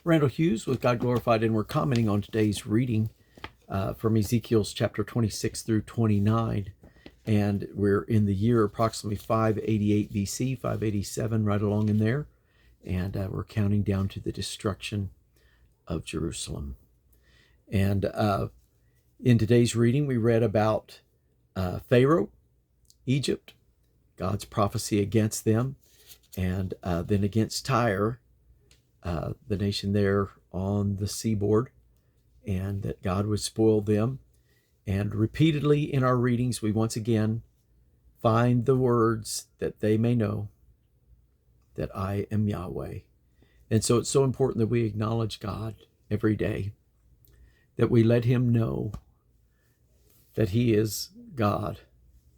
Randall Hughes with God Glorified, and we're commenting on today's reading from Ezekiel's chapter 26 through 29. And we're in the year approximately 588 BC, 587, right along in there. And we're counting down to the destruction of Jerusalem. And in today's reading, we read about Pharaoh, Egypt, God's prophecy against them, and then against Tyre, the nation there on the seaboard, and that God would spoil them. And repeatedly in our readings, we once again find the words that they may know that I am Yahweh. And so it's so important that we acknowledge God every day, that we let him know that he is God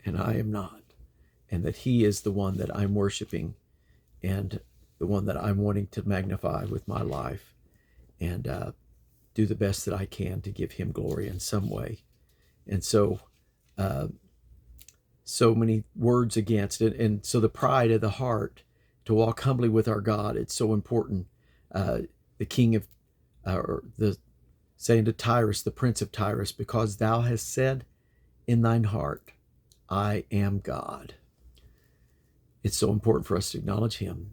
and I am not, and that he is the one that I'm worshiping and the one that I'm wanting to magnify with my life, and do the best that I can to give him glory in some way. And so, so many words against it. And so the pride of the heart to walk humbly with our God, it's so important. The king of, or the saying to Tyrus, the prince of Tyrus, because thou hast said in thine heart, I am God. It's so important for us to acknowledge him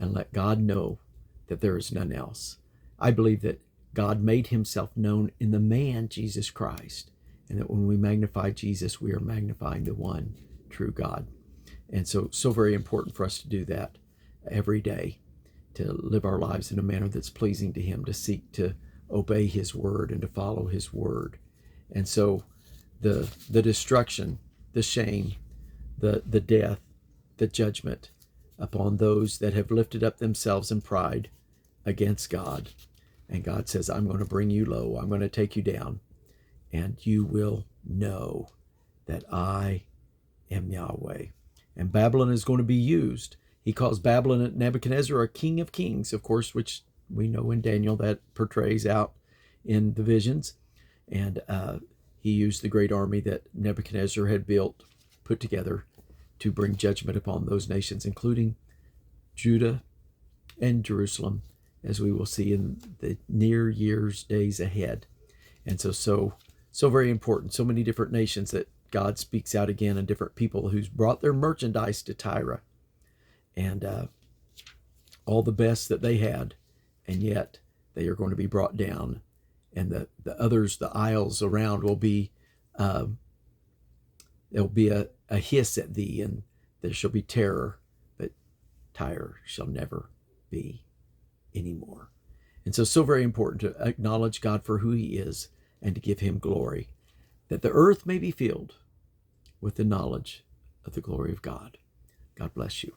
and let God know that there is none else. I believe that God made himself known in the man, Jesus Christ, and that when we magnify Jesus, we are magnifying the one true God. And so very important for us to do that every day, to live our lives in a manner that's pleasing to him, to seek to obey his word and to follow his word. And so the destruction, the shame, the death, the judgment upon those that have lifted up themselves in pride against God. And God says, I'm going to bring you low. I'm going to take you down. And you will know that I am Yahweh. And Babylon is going to be used. He calls Babylon Nebuchadnezzar a king of kings, of course, which we know in Daniel that portrays out in the visions. And he used the great army that Nebuchadnezzar had built, put together, to bring judgment upon those nations, including Judah and Jerusalem, as we will see in the near years, days ahead. And so very important. So many different nations that God speaks out again, and different people who's brought their merchandise to Tyre, and all the best that they had, and yet they are going to be brought down. And the others, the isles around, will be, there'll be a hiss at thee, and there shall be terror, but Tyre shall never be anymore. And so very important to acknowledge God for who he is and to give him glory, that the earth may be filled with the knowledge of the glory of God. God bless you.